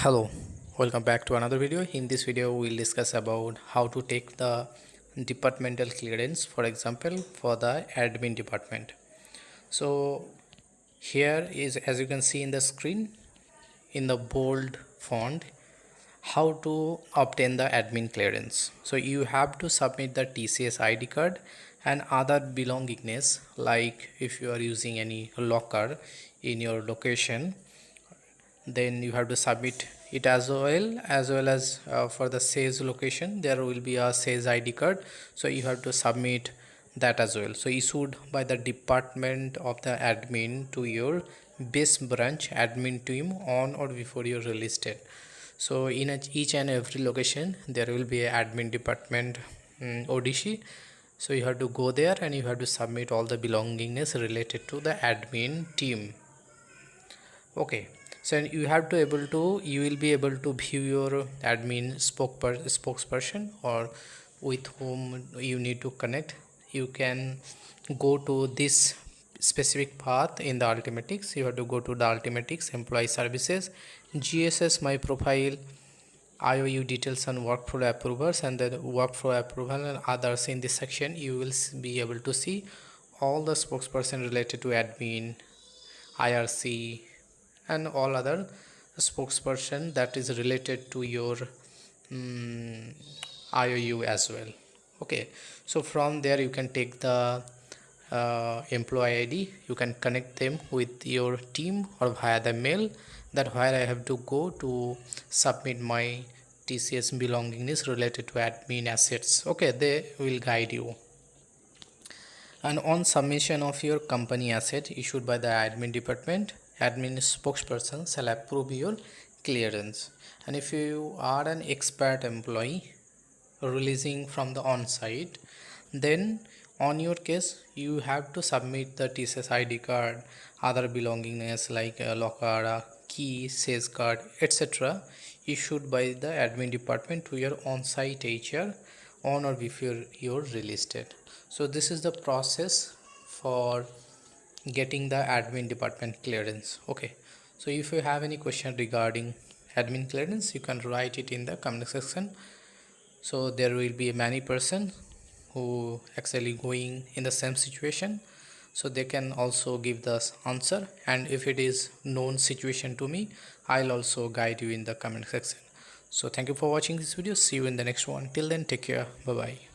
Hello, welcome back to another video. In this video we'll discuss about how to take the departmental clearance, for example for the admin department. So here is, as you can see in the screen in the bold font, how to obtain the admin clearance. So you have to submit the TCS ID card and other belongingness, like if you are using any locker in your location, then you have to submit it as well as for the sales location there will be a sales ID card, so you have to submit that as well. So issued by the department of the admin to your base branch admin team on or before your release date. So in each and every location there will be a admin department ODC, so you have to go there and you have to submit all the belongingness related to the admin team. Okay, so you will be able to view your admin spokesperson or with whom you need to connect. You can go to this specific path in the Ultimatics. You have to go to the Ultimatics employee services, GSS my profile, IOU details and workflow approvers, and then workflow approval and others. In this section you will be able to see all the spokesperson related to admin, IRC and all other spokesperson that is related to your IOU as well. Okay, so from there you can take the employee ID, you can connect them with your team or via the mail, that where I have to go to submit my TCS belongingness related to admin assets. Okay, they will guide you. And on submission of your company asset issued by the admin department, admin spokesperson shall approve your clearance. And if you are an expert employee releasing from the on-site, then on your case you have to submit the TCS ID card, other belongingness like a locker, key, sales card, etc. issued by the admin department to your on-site HR on or before your release date. So this is the process for getting the admin department clearance. Okay, so if you have any question regarding admin clearance, you can write it in the comment section. So there will be many person who actually going in the same situation, so they can also give the answer, and if it is known situation to me, I'll also guide you in the comment section. So thank you for watching this video. See you in the next one. Till then, take care. Bye bye.